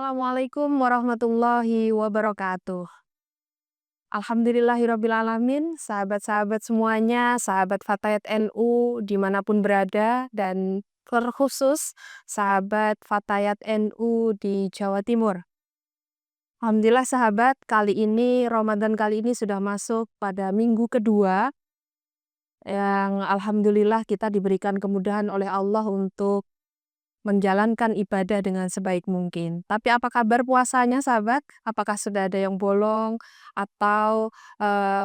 Assalamualaikum warahmatullahi wabarakatuh. Alhamdulillahirrabbilalamin, sahabat-sahabat semuanya, sahabat Fatayat NU dimanapun berada, dan terkhusus sahabat Fatayat NU di Jawa Timur. Alhamdulillah sahabat, Ramadan kali ini sudah masuk pada minggu kedua, yang alhamdulillah kita diberikan kemudahan oleh Allah untuk menjalankan ibadah dengan sebaik mungkin. Tapi apa kabar puasanya sahabat? Apakah sudah ada yang bolong atau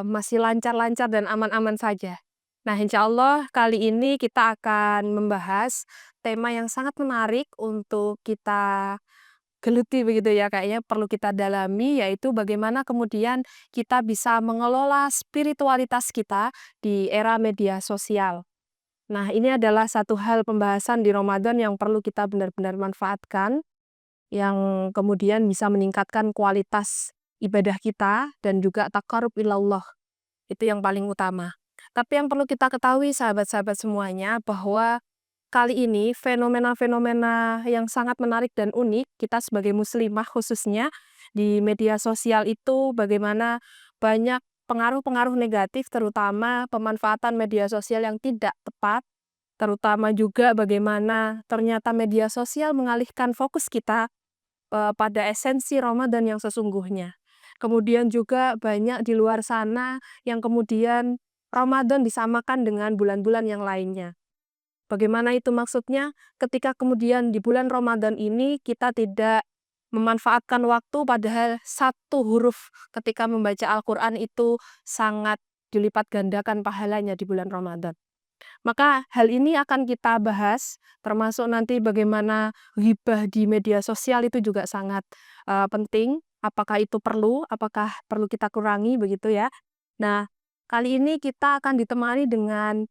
masih lancar-lancar dan aman-aman saja? Nah, insya Allah kali ini kita akan membahas tema yang sangat menarik untuk kita geluti begitu ya, kayaknya perlu kita dalami, yaitu bagaimana kemudian kita bisa mengelola spiritualitas kita di era media sosial. Nah, ini adalah satu hal pembahasan di Ramadan yang perlu kita benar-benar manfaatkan, yang kemudian bisa meningkatkan kualitas ibadah kita dan juga taqarrub ilallah. Itu yang paling utama. Tapi yang perlu kita ketahui sahabat-sahabat semuanya bahwa kali ini fenomena-fenomena yang sangat menarik dan unik kita sebagai muslimah khususnya di media sosial itu bagaimana banyak pengaruh-pengaruh negatif terutama pemanfaatan media sosial yang tidak tepat. Terutama juga bagaimana ternyata media sosial mengalihkan fokus kita, pada esensi Ramadan yang sesungguhnya. Kemudian juga banyak di luar sana yang kemudian Ramadan disamakan dengan bulan-bulan yang lainnya. Bagaimana itu maksudnya? Ketika kemudian di bulan Ramadan ini kita tidak memanfaatkan waktu padahal satu huruf ketika membaca Al-Qur'an itu sangat dilipat gandakan pahalanya di bulan Ramadan. Maka hal ini akan kita bahas, termasuk nanti bagaimana ghibah di media sosial itu juga sangat penting. Apakah itu perlu? Apakah perlu kita kurangi begitu ya? Nah, kali ini kita akan ditemani dengan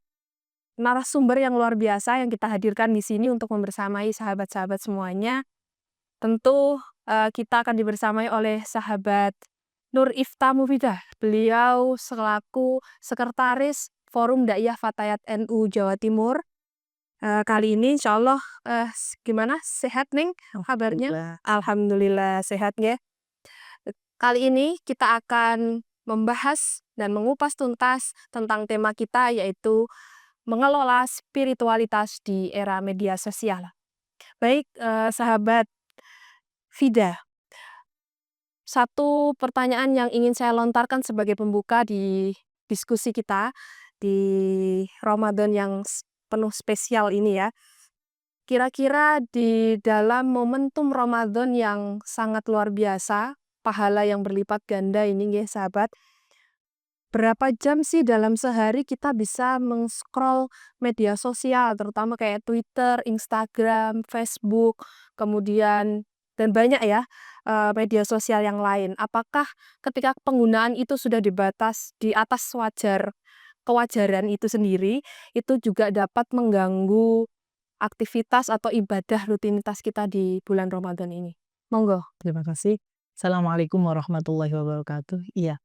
narasumber yang luar biasa yang kita hadirkan di sini untuk membersamai sahabat-sahabat semuanya. Tentu kita akan dibersamai oleh sahabat Nur Ifta Mufidah. Beliau selaku sekretaris Forum Dakwah Fatayat NU Jawa Timur. Kali ini insya Allah gimana? Sehat nih kabarnya? Alhamdulillah. Alhamdulillah sehat ya. Kali ini kita akan membahas dan mengupas tuntas tentang tema kita yaitu mengelola spiritualitas di era media sosial. Baik, sahabat Fida, satu pertanyaan yang ingin saya lontarkan sebagai pembuka di diskusi kita di Ramadan yang penuh spesial ini ya. Kira-kira di dalam momentum Ramadan yang sangat luar biasa, pahala yang berlipat ganda ini ya sahabat, berapa jam sih dalam sehari kita bisa meng-scroll media sosial, terutama kayak Twitter, Instagram, Facebook, kemudian dan banyak ya, media sosial yang lain. Apakah ketika penggunaan itu sudah dibatas di atas kewajaran itu sendiri, itu juga dapat mengganggu aktivitas atau ibadah rutinitas kita di bulan Ramadan ini? Monggo. Terima kasih. Assalamualaikum warahmatullahi wabarakatuh. Iya,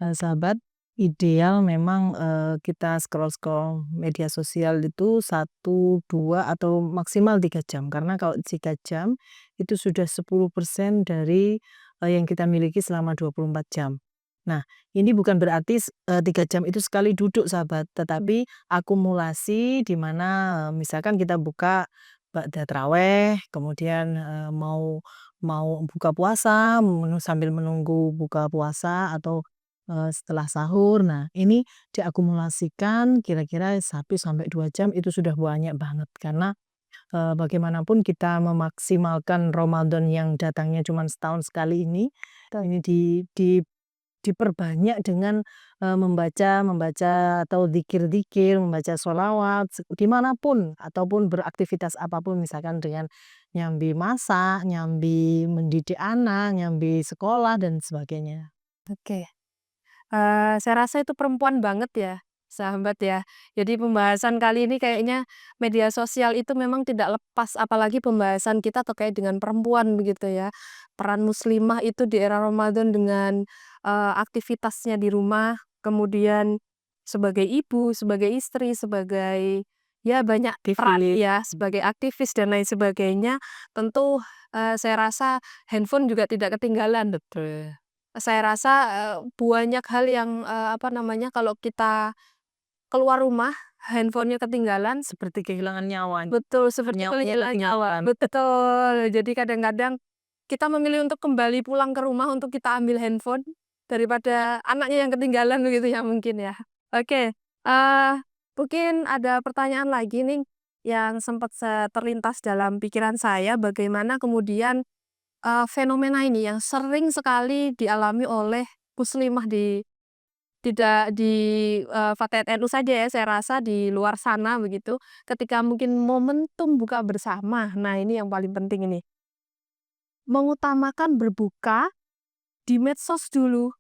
sahabat, ideal memang, kita scroll-scroll media sosial itu 1, 2, atau maksimal 3 jam. Karena kalau 3 jam, itu sudah 10% dari, yang kita miliki selama 24 jam. Nah, ini bukan berarti 3 jam itu sekali duduk sahabat, tetapi akumulasi di mana, misalkan kita buka ba'da taraweh, kemudian, mau mau buka puasa, sambil menunggu buka puasa atau, setelah sahur. Nah, ini diakumulasikan kira-kira 1 sampai 2 jam itu sudah banyak banget. Karena, bagaimanapun kita memaksimalkan Ramadan yang datangnya cuma setahun sekali ini diperbanyak dengan, membaca membaca atau dzikir-dzikir, membaca sholawat, di manapun ataupun beraktivitas apapun misalkan dengan nyambi masak, nyambi mendidik anak, nyambi sekolah dan sebagainya. Oke. Saya rasa itu perempuan banget ya, sahabat ya. Jadi pembahasan kali ini kayaknya media sosial itu memang tidak lepas, apalagi pembahasan kita terkait dengan perempuan begitu ya. Peran muslimah itu di era Ramadan dengan aktivitasnya di rumah, kemudian sebagai ibu, sebagai istri, sebagai ya banyak peran Aktivis. ya sebagai aktivis dan lain sebagainya, tentu, saya rasa handphone juga tidak ketinggalan. Betul. Saya rasa, banyak hal yang, apa namanya, kalau kita keluar rumah, handphone-nya ketinggalan. Seperti kehilangan nyawa. Betul, seperti Nyawanya kehilangan nyawa. ketinggalan. Betul. Jadi kadang-kadang kita memilih untuk kembali pulang ke rumah untuk kita ambil handphone, daripada anaknya yang ketinggalan begitu ya mungkin ya. Oke, mungkin ada pertanyaan lagi nih yang sempat terlintas dalam pikiran saya, bagaimana kemudian, fenomena ini yang sering sekali dialami oleh muslimah tidak di, Fatayat NU saja ya, saya rasa di luar sana begitu, ketika mungkin momentum buka bersama. Nah, ini yang paling penting ini, mengutamakan berbuka di medsos dulu,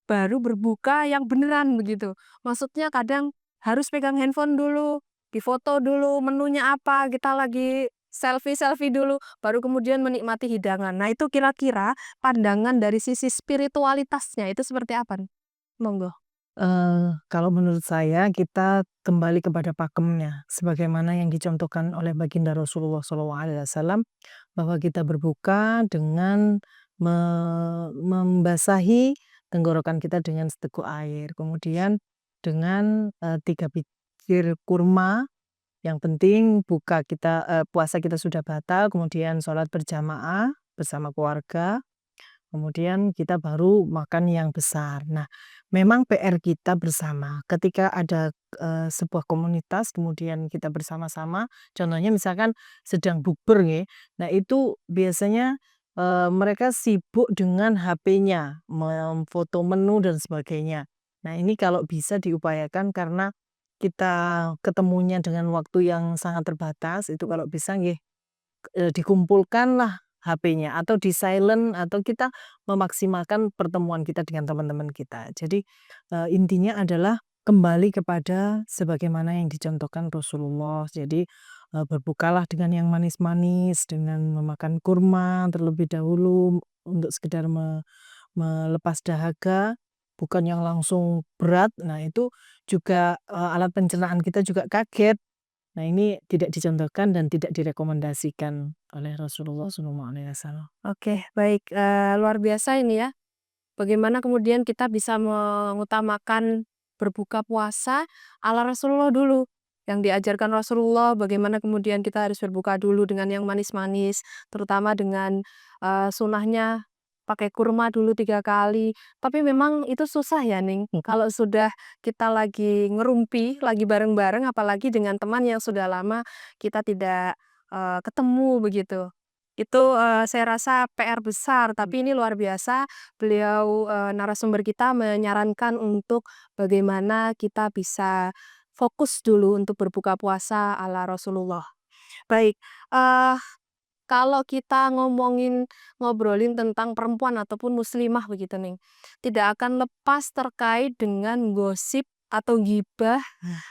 baru berbuka yang beneran begitu. Maksudnya kadang harus pegang handphone dulu, difoto dulu menunya apa, kita lagi selfie-selfie dulu, baru kemudian menikmati hidangan. Nah, itu kira-kira pandangan dari sisi spiritualitasnya itu seperti apa nih? Monggo. Kalau menurut saya kita kembali kepada pakemnya, sebagaimana yang dicontohkan oleh baginda Rasulullah SAW, bahwa kita berbuka dengan membasahi tenggorokan kita dengan seteguk air, kemudian dengan 3 biji kurma, yang penting puasa kita sudah batal, kemudian sholat berjamaah bersama keluarga. Kemudian kita baru makan yang besar. Nah, memang PR kita bersama. Ketika ada, sebuah komunitas kemudian kita bersama-sama, contohnya misalkan sedang bukber nggih. Nah, itu biasanya, mereka sibuk dengan HP-nya, memfoto menu dan sebagainya. Nah, ini kalau bisa diupayakan karena kita ketemunya dengan waktu yang sangat terbatas, itu kalau bisa nggih dikumpulkanlah HP-nya atau di-silent atau kita memaksimalkan pertemuan kita dengan teman-teman kita. Jadi, intinya adalah kembali kepada sebagaimana yang dicontohkan Rasulullah. Jadi, berbukalah dengan yang manis-manis, dengan memakan kurma terlebih dahulu untuk sekedar melepas dahaga, bukan yang langsung berat. Nah, itu juga, alat pencernaan kita juga kaget. Nah, ini tidak dicontohkan dan tidak direkomendasikan oleh Rasulullah SAW. Oke, baik, luar biasa ini ya. Bagaimana kemudian kita bisa mengutamakan berbuka puasa ala Rasulullah dulu, yang diajarkan Rasulullah, bagaimana kemudian kita harus berbuka dulu dengan yang manis-manis, terutama dengan, sunahnya pakai kurma dulu 3 kali. Tapi memang itu susah ya, Ning, kalau sudah kita lagi ngerumpi, lagi bareng-bareng, apalagi dengan teman yang sudah lama kita tidak, ketemu begitu. Itu, saya rasa PR besar, tapi ini luar biasa beliau, narasumber kita menyarankan untuk bagaimana kita bisa fokus dulu untuk berbuka puasa ala Rasulullah. Baik, eee, kalau kita ngobrolin tentang perempuan ataupun muslimah begitu nih, tidak akan lepas terkait dengan gosip atau gibah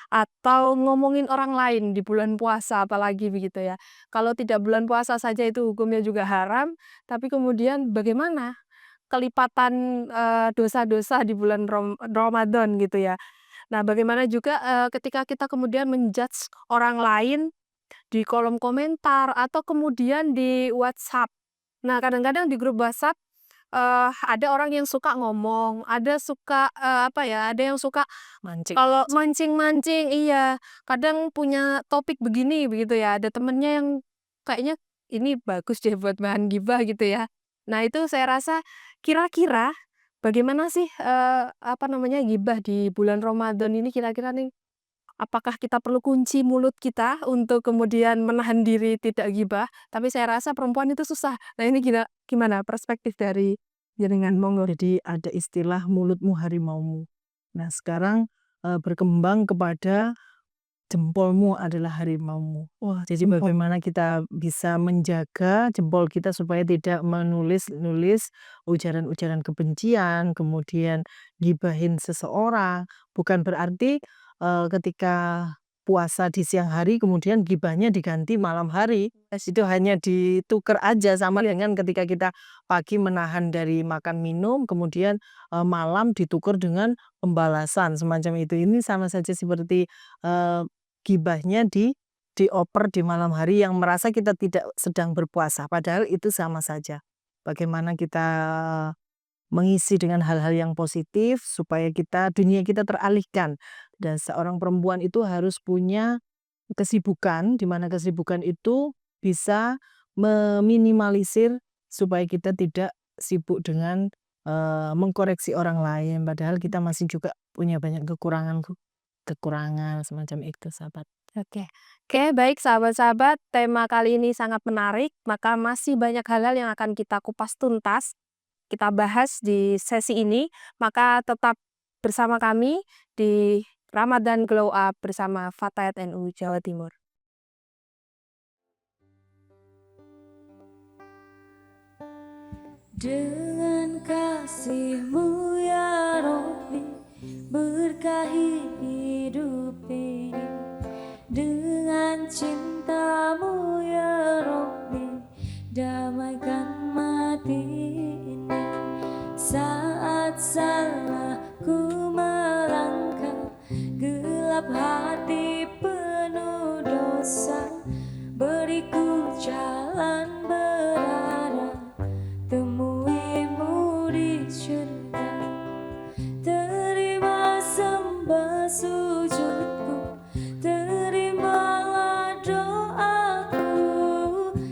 atau ngomongin orang lain di bulan puasa apalagi begitu ya. Kalau tidak bulan puasa saja itu hukumnya juga haram, tapi kemudian bagaimana kelipatan, dosa-dosa di bulan Ramadan gitu ya. Nah, bagaimana juga, ketika kita kemudian orang lain di kolom komentar atau kemudian di WhatsApp. Nah, kadang-kadang di grup WhatsApp, ada orang yang suka ngomong, ada suka, apa ya, ada yang suka Mancing. kalau mancing-mancing iya, kadang punya topik begini begitu ya, ada temennya yang kayaknya ini bagus deh buat bahan gibah gitu ya. Nah, itu saya rasa kira-kira bagaimana sih, apa namanya, gibah di bulan Ramadan ini kira-kira nih, apakah kita perlu kunci mulut kita untuk kemudian menahan diri tidak gibah? Tapi saya rasa perempuan itu susah. Nah, ini gimana perspektif dari jenengan? Monggo. Jadi ada istilah mulutmu harimaumu. Nah, sekarang, berkembang kepada jempolmu adalah harimaumu. Wah, Jadi jempol. bagaimana kita bisa menjaga jempol kita supaya tidak menulis-nulis ujaran-ujaran kebencian, kemudian gibahin seseorang. Bukan berarti, ketika puasa di siang hari kemudian gibahnya diganti malam hari. Itu hanya ditukar aja sama dengan ketika kita pagi menahan dari makan minum, kemudian, malam ditukar dengan pembalasan semacam itu. Ini sama saja seperti, gibahnya dioper di malam hari yang merasa kita tidak sedang berpuasa, padahal itu sama saja. Bagaimana kita mengisi dengan hal-hal yang positif supaya dunia kita teralihkan. Dan seorang perempuan itu harus punya kesibukan, di mana kesibukan itu bisa meminimalisir supaya kita tidak sibuk dengan mengkoreksi orang lain, padahal kita masih juga punya banyak kekurangan semacam itu, sahabat. Oke. Oke, baik sahabat-sahabat, tema kali ini sangat menarik, maka masih banyak hal-hal yang akan kita kupas tuntas, kita bahas di sesi ini, maka tetap bersama kami di Ramadan Glow Up bersama Fatayat NU Jawa Timur. Dengan kasih-Mu ya Rabbi, berkahi hidup ini. Dengan cinta-Mu ya Rabbi, damaikan mati ini. Saat salahku melangkah, gelap hati penuh dosa, beriku jalan berarah, temui-Mu di syurga. Terima sembah sujudku, terimalah doaku,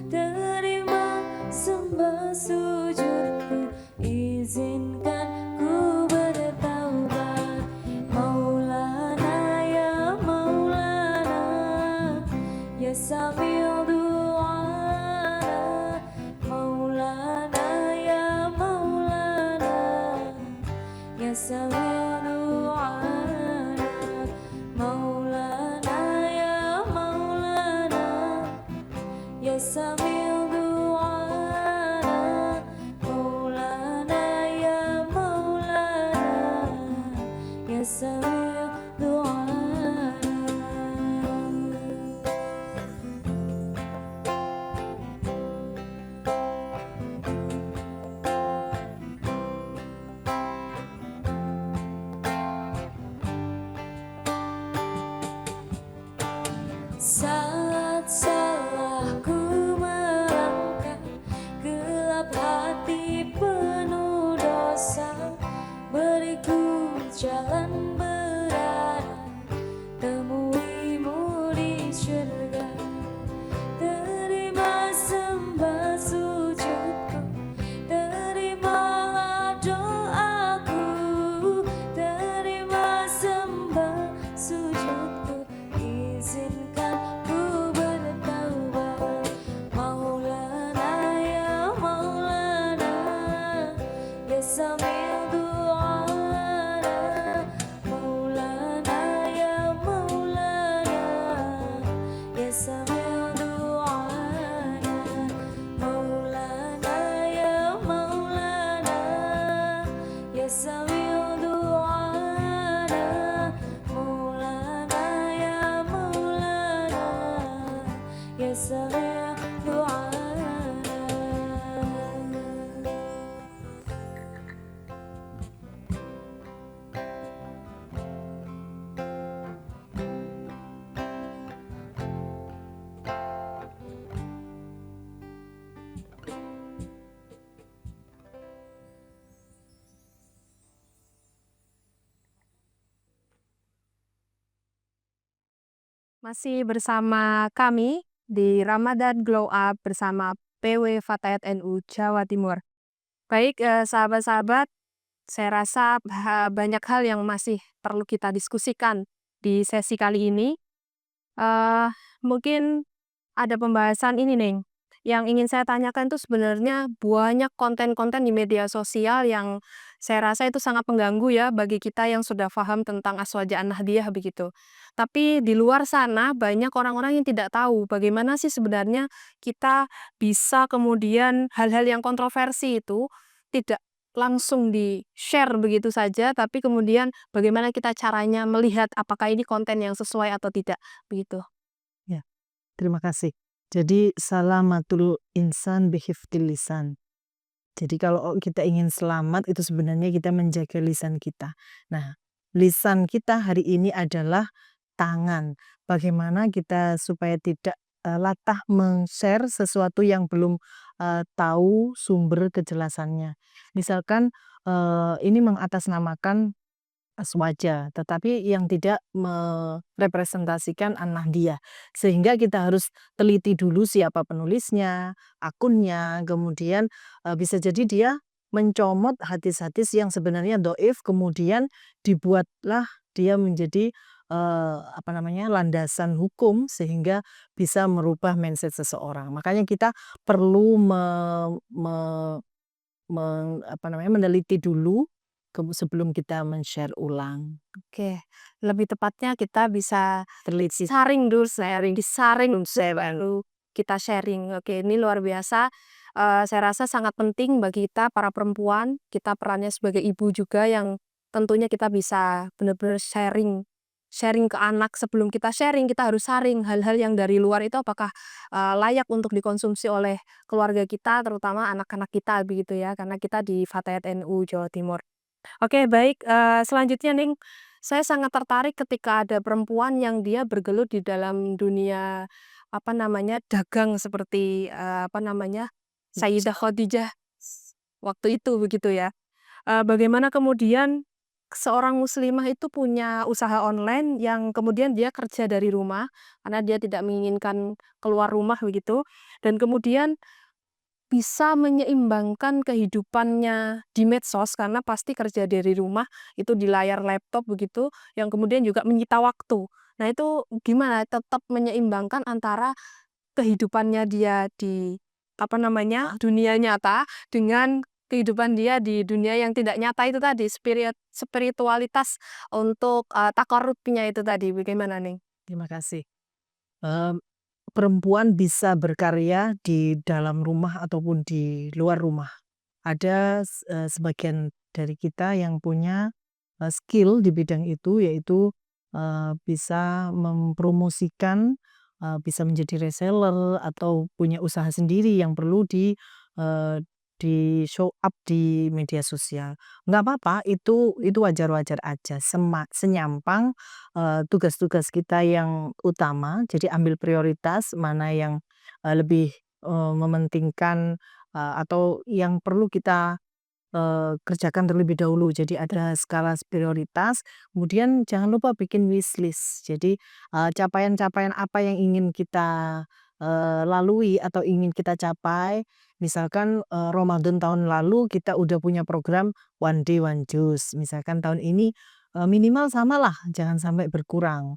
terima sembah sujudku, izinkan ku bertaubat. Maulana ya Maulana, ya Sami'u du'ana. Maulana ya Maulana, ya Sami'u du'ana. Maulana ya Maulana, ya Sami'u du'ana. Maulana ya Maulana, ya Sami'u du'ana. Saat salahku melangkah, gelap hati penuh dosa, beriku jalan berarah, temui-Mu di syurga. Terima sembah sujudku, terimalah doaku, terima sembah sujudku, izinkan ku bertaubat. Maulana ya Maulana, ya Sami'u du'ana. Maulana ya Maulana, ya Sami'u du'ana. Maulana ya Maulana, ya Sami'u du'ana. Maulana ya Maulana, ya Sami'u du'ana. Masih bersama kami di Ramadan Glow Up bersama PW Fatayat NU Jawa Timur. Baik, sahabat-sahabat, saya rasa banyak hal yang masih perlu kita diskusikan di sesi kali ini. Mungkin ada pembahasan ini nih, yang ingin saya tanyakan itu sebenarnya banyak konten-konten di media sosial yang saya rasa itu sangat mengganggu ya bagi kita yang sudah paham tentang Aswaja An-Nahdiyah begitu. Tapi di luar sana banyak orang-orang yang tidak tahu bagaimana sih sebenarnya kita bisa kemudian hal-hal yang kontroversi itu tidak langsung di-share begitu saja, tapi kemudian bagaimana kita caranya melihat apakah ini konten yang sesuai atau tidak, begitu. Ya, terima kasih. Jadi salamatul insan bihifdil lisan. Jadi kalau kita ingin selamat itu sebenarnya kita menjaga lisan kita. Nah, lisan kita hari ini adalah tangan. Bagaimana kita supaya tidak latah share sesuatu yang belum tahu sumber kejelasannya. Misalkan ini mengatasnamakan Aswaja, tetapi yang tidak merepresentasikan An-Nahdiyah. Sehingga kita harus teliti dulu siapa penulisnya, akunnya, kemudian bisa jadi dia mencomot hadis-hadis yang sebenarnya dhaif, kemudian dibuatlah dia menjadi landasan hukum sehingga bisa merubah mindset seseorang. Makanya kita perlu meneliti dulu sebelum kita men-share ulang. Oke, lebih tepatnya kita bisa Teliti. disaring baru kita sharing. Oke, ini luar biasa. Saya rasa sangat penting bagi kita para perempuan, kita perannya sebagai ibu juga yang tentunya kita bisa benar-benar sharing ke anak. Sebelum kita sharing, kita harus saring hal-hal yang dari luar itu apakah layak untuk dikonsumsi oleh keluarga kita, terutama anak-anak kita begitu ya, karena kita di Fatayat NU Jawa Timur. Oke, baik, selanjutnya nih, saya sangat tertarik ketika ada perempuan yang dia bergelut di dalam dunia, dagang seperti, Sayyidah Khadijah waktu itu begitu ya. Bagaimana kemudian seorang muslimah itu punya usaha online yang kemudian dia kerja dari rumah, karena dia tidak menginginkan keluar rumah begitu, dan kemudian bisa menyeimbangkan kehidupannya di medsos karena pasti kerja dari rumah, itu di layar laptop begitu, yang kemudian juga menyita waktu. Nah itu gimana tetap menyeimbangkan antara kehidupannya dia di, dunia nyata dengan kehidupan dia di dunia yang tidak nyata itu tadi, spiritualitas untuk, takarrubnya itu tadi, bagaimana nih? Terima kasih. Perempuan bisa berkarya di dalam rumah ataupun di luar rumah. Ada sebagian dari kita yang punya skill di bidang itu, yaitu bisa mempromosikan, bisa menjadi reseller atau punya usaha sendiri yang perlu di show up di media sosial. Nggak apa-apa, itu wajar-wajar aja, senyampang tugas-tugas kita yang utama, jadi ambil prioritas mana yang lebih mementingkan atau yang perlu kita kerjakan terlebih dahulu. Jadi ada skala prioritas, kemudian jangan lupa bikin wishlist. Jadi capaian-capaian apa yang ingin kita lalui atau ingin kita capai. Misalkan Ramadan tahun lalu kita udah punya program one day one juice. Misalkan tahun ini minimal samalah, jangan sampai berkurang.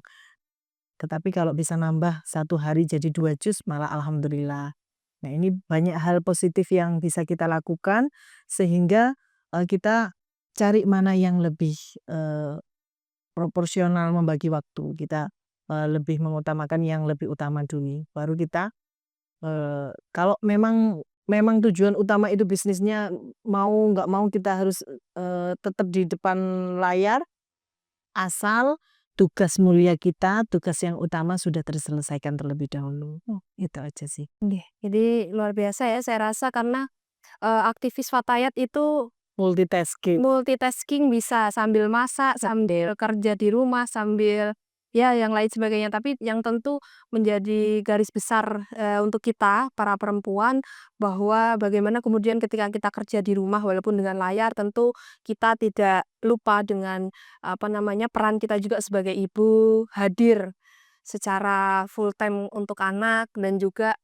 Tetapi kalau bisa nambah 1 hari jadi 2 jus malah alhamdulillah. Nah ini banyak hal positif yang bisa kita lakukan sehingga kita cari mana yang lebih proporsional membagi waktu. Kita lebih mengutamakan yang lebih utama dulu. Baru kita kalau memang tujuan utama itu bisnisnya mau nggak mau kita harus tetap di depan layar, asal tugas mulia kita, tugas yang utama sudah terselesaikan terlebih dahulu. Itu aja sih. Nggih, jadi luar biasa ya saya rasa karena, aktivis Fatayat itu Multitasking. multitasking bisa sambil masak, sambil kerja di rumah, sambil ya yang lain sebagainya. Tapi yang tentu menjadi garis besar, untuk kita para perempuan bahwa bagaimana kemudian ketika kita kerja di rumah walaupun dengan layar tentu kita tidak lupa dengan, peran kita juga sebagai ibu, hadir secara full time untuk anak dan juga,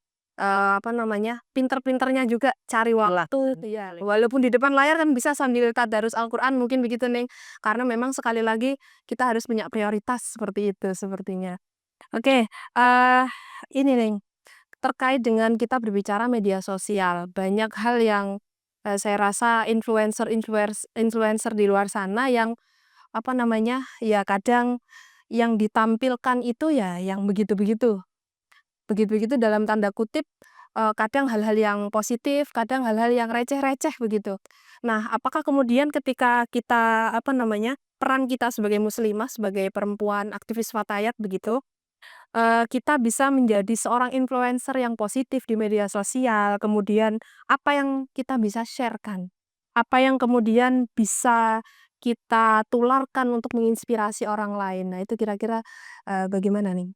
pinter-pinternya juga cari waktu itu ya, walaupun di depan layar kan bisa sambil tadarus Al-Qur'an mungkin begitu, Neng. Karena memang sekali lagi kita harus punya prioritas seperti itu sepertinya. Oke, ini, Neng, terkait dengan kita berbicara media sosial, banyak hal yang, saya rasa influencer di luar sana yang, ya kadang yang ditampilkan itu ya yang begitu-begitu. Begitu-begitu dalam tanda kutip, kadang hal-hal yang positif, kadang hal-hal yang receh-receh begitu. Nah, apakah kemudian ketika kita, peran kita sebagai muslimah, sebagai perempuan aktivis Fatayat begitu, kita bisa menjadi seorang influencer yang positif di media sosial, kemudian apa yang kita bisa share-kan? Apa yang kemudian bisa kita tularkan untuk menginspirasi orang lain. Nah, itu kira-kira, bagaimana nih?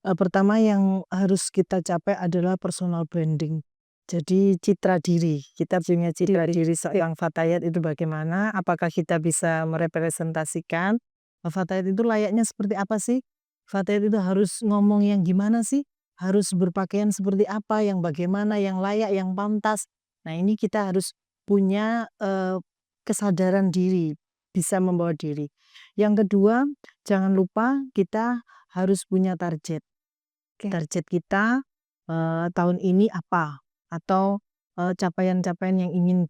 Pertama yang harus kita capai adalah personal branding. Jadi citra diri, kita punya citra diri seorang Fatayat itu bagaimana, apakah kita bisa merepresentasikan, Fatayat itu layaknya seperti apa sih? Fatayat itu harus ngomong yang gimana sih? Harus berpakaian seperti apa, yang bagaimana, yang layak, yang pantas. Nah ini kita harus punya kesadaran diri, bisa membawa diri. Yang kedua, jangan lupa kita harus punya target. Oke. Target kita, tahun ini apa? Atau, capaian-capaian yang ingin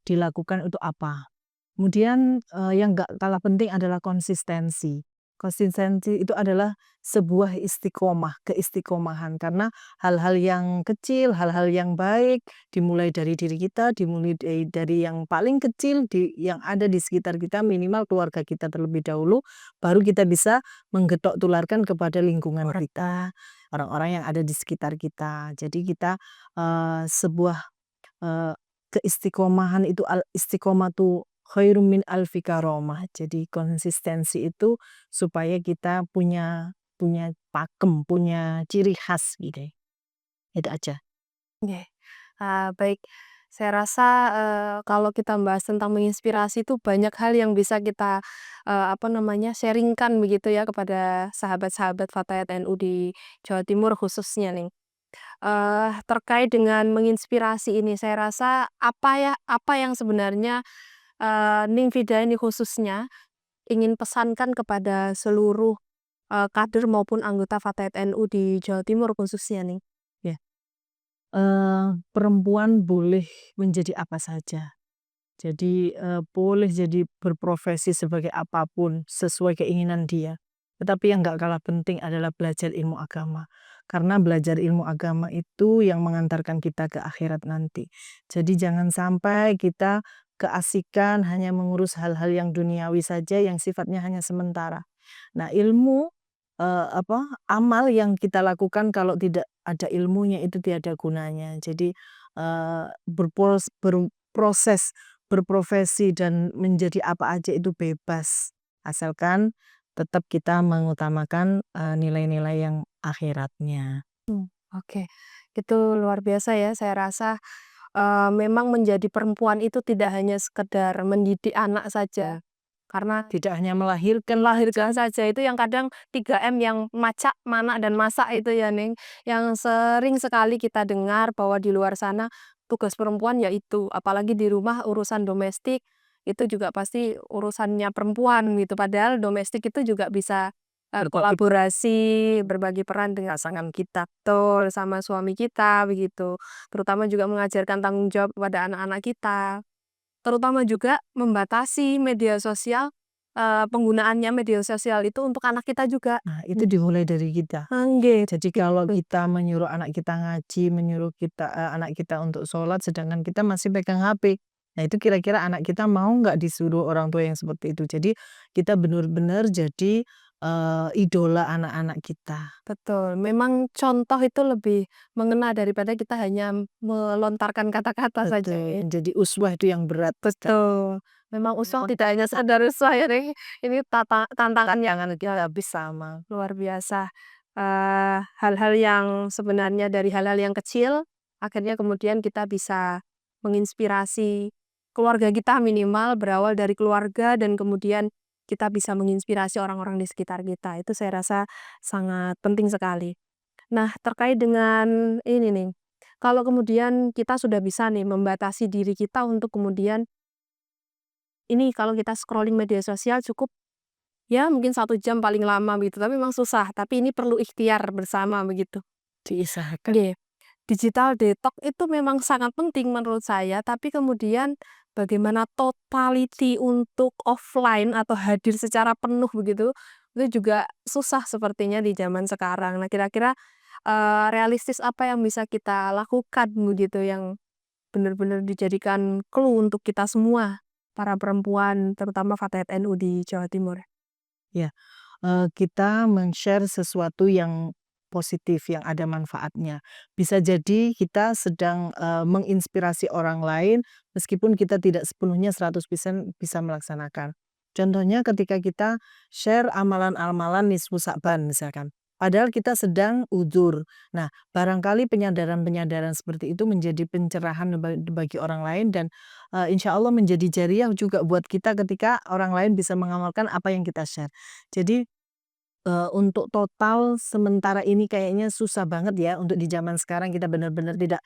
dilakukan itu apa? Kemudian, yang nggak kalah penting adalah konsistensi. Konsistensi itu adalah sebuah istiqomah, keistiqomahan. Karena hal-hal yang kecil, hal-hal yang baik, dimulai dari diri kita, dimulai dari yang paling kecil, yang ada di sekitar kita, minimal keluarga kita terlebih dahulu, baru kita bisa menggetok tularkan kepada lingkungan kita, orang-orang yang ada di sekitar kita. Jadi kita, sebuah Eee, keistiqomahan itu al-istiqomatu khairum min alfi karomah. Jadi konsistensi itu supaya kita punya punya pakem, punya ciri khas gitu ya. Itu aja. Oke. Baik. Saya rasa, kalau kita membahas tentang menginspirasi itu banyak hal yang bisa kita, apa namanya, sharing-kan begitu ya kepada sahabat-sahabat Fatayat NU di Jawa Timur khususnya nih. Terkait dengan menginspirasi ini, saya rasa apa yang sebenarnya, Ning Vida ini khususnya ingin pesankan kepada seluruh, kader maupun anggota Fatayat NU di Jawa Timur khususnya nih? Ya, perempuan boleh menjadi apa saja. Jadi, boleh jadi berprofesi sebagai apapun sesuai keinginan dia. Tetapi yang nggak kalah penting adalah belajar ilmu agama. Karena belajar ilmu agama itu yang mengantarkan kita ke akhirat nanti. Jadi jangan sampai kita keasikan hanya mengurus hal-hal yang duniawi saja yang sifatnya hanya sementara. Nah, ilmu, amal yang kita lakukan kalau tidak ada ilmunya itu tiada gunanya. Jadi, berproses berprofesi dan menjadi apa aja itu bebas, asalkan tetap kita mengutamakan, nilai-nilai yang akhiratnya. Oke. Itu luar biasa ya, saya rasa, memang menjadi perempuan itu tidak hanya sekedar mendidik anak saja, karena Tidak hanya melahirkan melahirkan saja itu yang kadang 3M yang macak, manak, dan masak itu ya, Ning, yang sering sekali kita dengar bahwa di luar sana tugas perempuan yaitu, apalagi di rumah urusan domestik, itu juga pasti urusannya perempuan gitu, padahal domestik itu juga bisa, kolaborasi, berbagi peran dengan pasangan kita, betul, sama suami kita begitu. Terutama juga mengajarkan tanggung jawab kepada anak-anak kita. Terutama juga membatasi media sosial, penggunaannya media sosial itu untuk anak kita juga. Nah, itu dimulai dari kita. Nggih, Jadi kalau kita menyuruh anak kita ngaji, menyuruh anak kita untuk sholat, sedangkan kita masih pegang HP. Nah, itu kira-kira anak kita mau nggak disuruh orang tua yang seperti itu. Jadi kita benar-benar jadi, idola anak-anak kita. betul. Memang contoh itu lebih mengena daripada kita hanya melontarkan kata-kata saja ya. Betul, jadi uswah itu yang berat. Betul. Memang uswah tidak hanya sadar uswah ya, Ning, ini tantangan yang Jangan kita habis sama. luar biasa. Hal-hal yang sebenarnya dari hal-hal yang kecil, akhirnya kemudian kita bisa menginspirasi keluarga kita minimal berawal dari keluarga dan kemudian kita bisa menginspirasi orang-orang di sekitar kita. Itu saya rasa sangat penting sekali. Nah, terkait dengan ini nih, kalau kemudian kita sudah bisa nih membatasi diri kita untuk kemudian ini kalau kita scrolling media sosial cukup ya mungkin 1 jam paling lama gitu, tapi memang susah, tapi ini perlu ikhtiar bersama begitu. Diusahakan. Nggih, digital detox itu memang sangat penting menurut saya, tapi kemudian bagaimana totality untuk offline atau hadir secara penuh begitu, itu juga susah sepertinya di zaman sekarang. Nah, kira-kira, realistis apa yang bisa kita lakukan begitu, yang benar-benar dijadikan clue untuk kita semua, para perempuan, terutama Fatayat NU di Jawa Timur? Ya, kita men-share sesuatu yang positif, yang ada manfaatnya. Bisa jadi kita sedang, menginspirasi orang lain meskipun kita tidak sepenuhnya 100% bisa melaksanakan. Contohnya ketika kita share amalan-amalan nisfu Sa'ban misalkan, padahal kita sedang uzur. Nah, barangkali penyadaran-penyadaran seperti itu menjadi pencerahan bagi orang lain dan, insya Allah menjadi jariyah juga buat kita ketika orang lain bisa mengamalkan apa yang kita share. Jadi, untuk total sementara ini kayaknya susah banget ya untuk di zaman sekarang kita benar-benar tidak,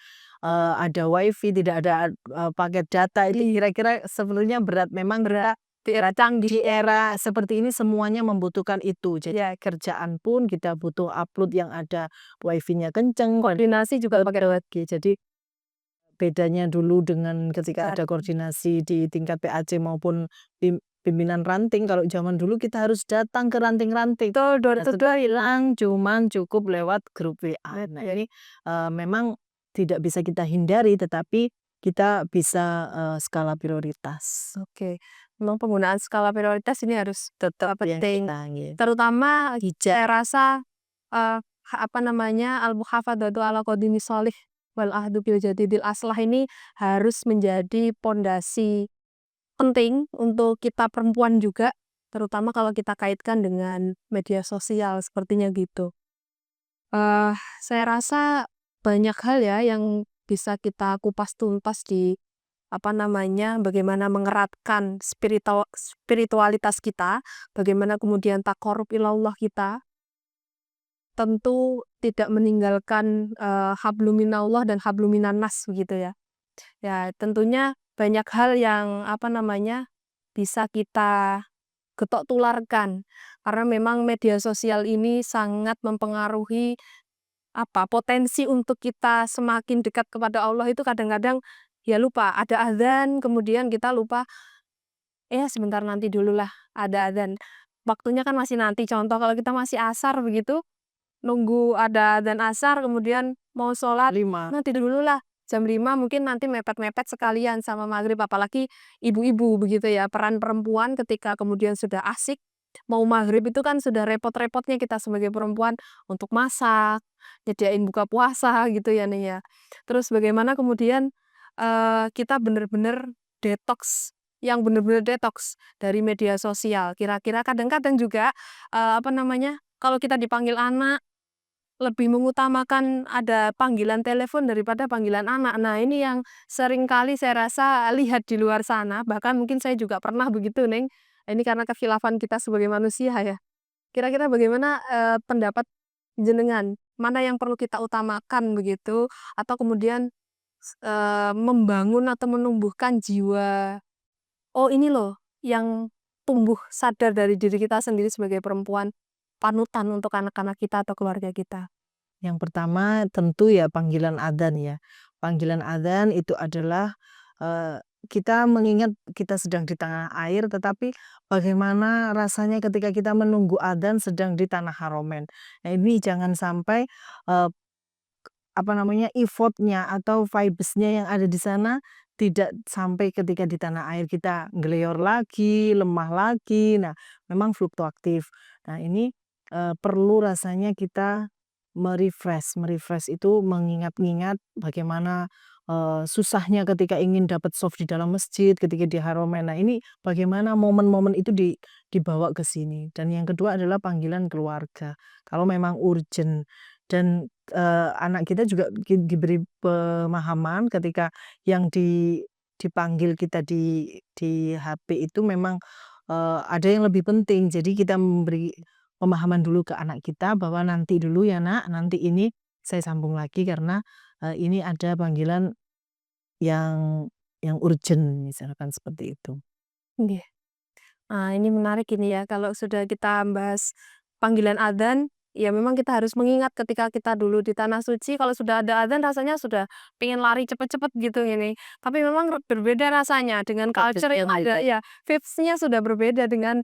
ada WiFi, tidak ada, paket data, itu kira-kira sebenarnya berat. Memang Berat, di era canggih. di era seperti ini semuanya membutuhkan itu. Jadi Ya, kerjaan pun kita butuh upload yang ada WiFi-nya kenceng, koordinasi juga pakai Oke, jadi bedanya dulu dengan ketika WhatsApp. ada koordinasi di tingkat PAC maupun pimpinan ranting, kalau zaman dulu kita harus datang ke ranting-ranting. Betul, door Nah, to door. sekarang hilang cuman cukup lewat grup WA. Nah, Ya. ini, memang tidak bisa kita hindari, tetapi kita bisa, skala prioritas. Oke, memang penggunaan skala prioritas ini harus tetap Yang penting, kita gitu. terutama Bijak. saya rasa, apa namanya, al-muhafadzatu ala qadimi sholih wal ahdu bil jadidil aslah ini harus menjadi pondasi penting untuk kita perempuan juga, terutama kalau kita kaitkan dengan media sosial sepertinya gitu. Saya rasa banyak hal ya yang bisa kita kupas tuntas di apa namanya, bagaimana mengeratkan spiritualitas kita, bagaimana kemudian taqarrub ilallah kita, tentu tidak meninggalkan, hablum minallah dan hablum minannas begitu ya. Ya tentunya banyak hal yang apa namanya, bisa kita getok tularkan, karena memang media sosial ini sangat mempengaruhi apa, potensi untuk kita semakin dekat kepada Allah itu kadang-kadang ya lupa, ada azan kemudian kita lupa, sebentar nanti dululah ada azan. Waktunya kan masih nanti, contoh kalau kita masih asar begitu, nunggu ada adzan asar kemudian mau sholat, 5. nanti dululah, jam 5 mungkin nanti mepet-mepet sekalian sama maghrib, apalagi ibu-ibu begitu ya, peran perempuan ketika kemudian sudah asik, mau maghrib itu kan sudah repot-repotnya kita sebagai perempuan untuk masak, nyediain buka puasa gitu ya nih ya. Terus bagaimana kemudian, kita bener-bener detoks, yang bener-bener detoks dari media sosial. Kira-kira kadang-kadang juga, apa namanya, kalau kita dipanggil anak, lebih mengutamakan ada panggilan telepon daripada panggilan anak. Nah, ini yang sering kali saya rasa lihat di luar sana, bahkan mungkin saya juga pernah begitu, Neng. Ini karena kekhilafan kita sebagai manusia ya. Kira-kira bagaimana, pendapat jenengan? Mana yang perlu kita utamakan begitu, atau kemudian membangun atau menumbuhkan jiwa, "Oh, ini loh yang tumbuh sadar dari diri kita sendiri sebagai perempuan, panutan untuk anak-anak kita atau keluarga kita." Yang pertama tentu ya panggilan adzan ya. Panggilan adzan itu adalah, kita mengingat kita sedang di tanah air, tetapi bagaimana rasanya ketika kita menunggu adzan sedang di tanah Haromen. Nah, ini jangan sampai, eee, apa namanya, effort-nya atau vibes-nya yang ada di sana tidak sampai ketika di tanah air kita ngeleyor lagi, lemah lagi. Nah, memang fluktuatif. Nah, ini, perlu rasanya kita me-refresh itu mengingat-ingat bagaimana, susahnya ketika ingin dapat shaf di dalam masjid, ketika di Haromen. Nah, ini bagaimana momen-momen itu dibawa ke sini. Dan yang kedua adalah panggilan keluarga. Kalau memang urgent dan, anak kita juga diberi pemahaman ketika yang dipanggil kita di HP itu memang, ada yang lebih penting. Jadi kita memberi pemahaman dulu ke anak kita bahwa, "Nanti dulu ya Nak, nanti ini saya sambung lagi karena, ini ada panggilan yang urgent," misalkan seperti itu. Nggih. Ini menarik ini ya, kalau sudah kita bahas panggilan adzan, ya memang kita harus mengingat ketika kita dulu di tanah suci, kalau sudah ada adzan rasanya sudah pengen lari cepet-cepet gitu ini. Tapi memang berbeda rasanya dengan culture yang ada ya, vibes-nya sudah berbeda dengan,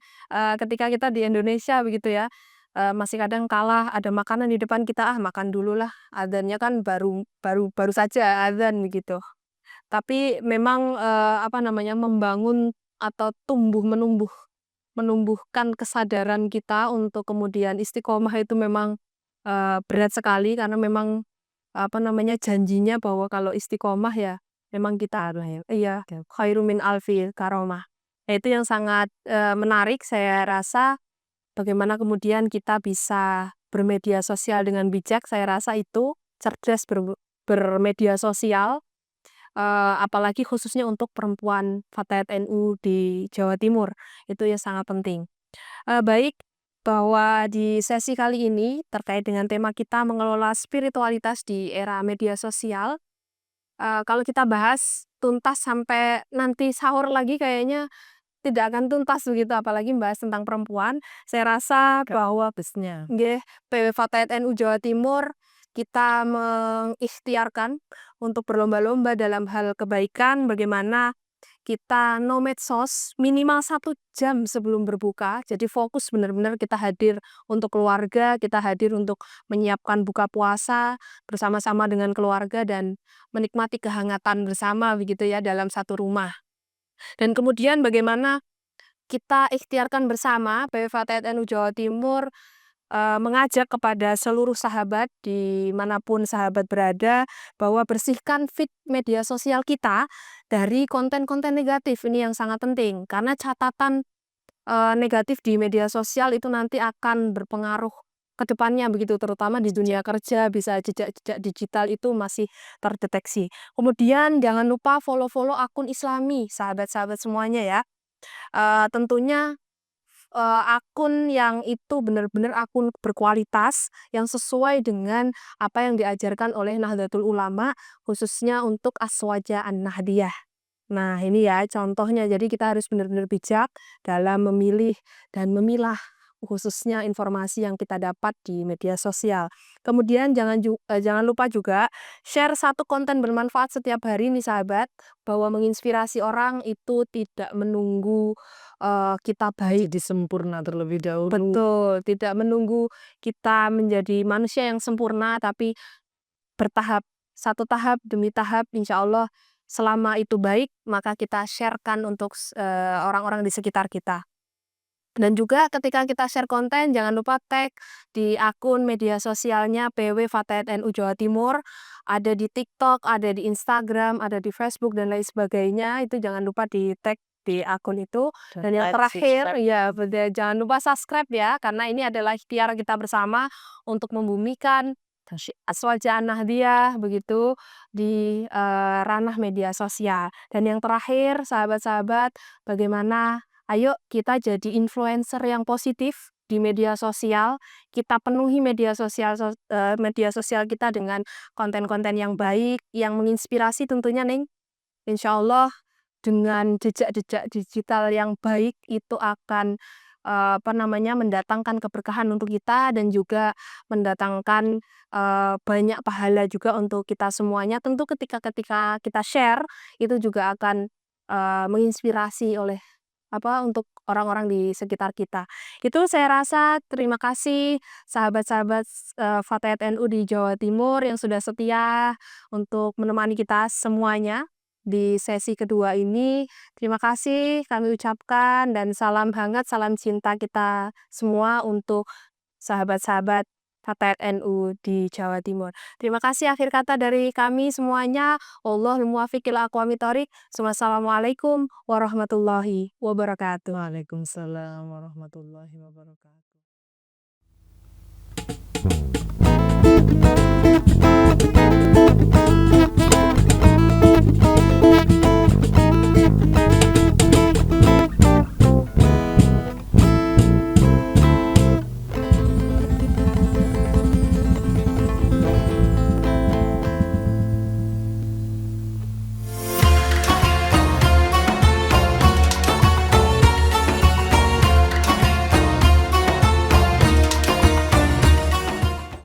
ketika kita di Indonesia begitu ya. Masih kadang kalah, ada makanan di depan kita, makan dulu lah, adzannya kan baru baru baru saja adzan begitu. Tapi memang, apa namanya, membangun atau menumbuhkan kesadaran kita untuk kemudian istiqomah itu memang berat sekali karena memang, janjinya bahwa kalau istiqomah ya memang kita iya, khairum min alfi karomah. Nah, itu yang sangat, menarik saya rasa bagaimana kemudian kita bisa bermedia sosial dengan bijak, saya rasa itu cerdas bermedia sosial, apalagi khususnya untuk perempuan Fatayat NU di Jawa Timur, itu ya sangat penting. Baik, bahwa di sesi kali ini terkait dengan tema kita mengelola spiritualitas di era media sosial, kalau kita bahas tuntas sampai nanti sahur lagi kayaknya tidak akan tuntas begitu, apalagi membahas tentang perempuan. Saya rasa bahwa Habisnya. nggih, PW Fatayat NU Jawa Timur, kita mengikhtiarkan untuk berlomba-lomba dalam hal kebaikan, bagaimana kita no medsos minimal 1 jam sebelum berbuka. Jadi fokus benar-benar kita hadir untuk keluarga, kita hadir untuk menyiapkan buka puasa bersama-sama dengan keluarga dan menikmati kehangatan bersama begitu ya dalam satu rumah. Dan kemudian bagaimana kita ikhtiarkan bersama PW Fatayat NU Jawa Timur, mengajak kepada seluruh sahabat dimanapun sahabat berada bahwa bersihkan feed media sosial kita dari konten-konten negatif. Ini yang sangat penting karena catatan, negatif di media sosial itu nanti akan berpengaruh ke depannya begitu, terutama di dunia kerja bisa jejak-jejak digital itu masih terdeteksi. Kemudian jangan lupa follow-follow akun Islami sahabat-sahabat semuanya ya. Tentunya, akun yang itu benar-benar akun berkualitas, yang sesuai dengan apa yang diajarkan oleh Nahdlatul Ulama, khususnya untuk Azwaja An-Nahdiyah. Nah, ini ya contohnya, jadi kita harus benar-benar bijak dalam memilih dan memilah khususnya informasi yang kita dapat di media sosial. Kemudian jangan lupa juga share satu konten bermanfaat setiap hari nih sahabat, bahwa menginspirasi orang itu tidak menunggu, kita baik. Jadi sempurna terlebih dahulu. Betul, tidak menunggu kita menjadi manusia yang sempurna, tapi bertahap, satu tahap demi tahap, insya Allah selama itu baik, maka kita sharekan untuk orang-orang di sekitar kita. Dan juga ketika kita share konten, jangan lupa tag di akun media sosialnya PW Fatayat NU Jawa Timur, ada di TikTok, ada di Instagram, ada di Facebook, dan lain sebagainya, itu jangan lupa di tag di akun itu. Dan yang like, terakhir, subscribe. ya betul, jangan lupa subscribe ya, karena ini adalah ikhtiar kita bersama untuk membumikan Azwaja An-Nahdiyah begitu di ranah media sosial. Dan yang terakhir, sahabat-sahabat, bagaimana ayo kita jadi influencer yang positif di media sosial. Kita penuhi media sosial kita dengan konten-konten yang baik, yang menginspirasi tentunya, Ning. Insya Allah dengan jejak-jejak digital yang baik itu akan, mendatangkan keberkahan untuk kita dan juga mendatangkan, banyak pahala juga untuk kita semuanya. Tentu ketika kita share, itu juga akan, menginspirasi untuk orang-orang di sekitar kita. Itu saya rasa terima kasih sahabat-sahabat, Fatayat NU di Jawa Timur yang sudah setia untuk menemani kita semuanya di sesi kedua ini. Terima kasih kami ucapkan dan salam hangat, salam cinta kita semua untuk sahabat-sahabat Fatayat NU di Jawa Timur. Terima kasih, akhir kata dari kami semuanya. Wallahul muwaffiq ila aqwamit thoriq. Wassalamualaikum warahmatullahi wabarakatuh. Waalaikumsalam warahmatullahi wabarakatuh.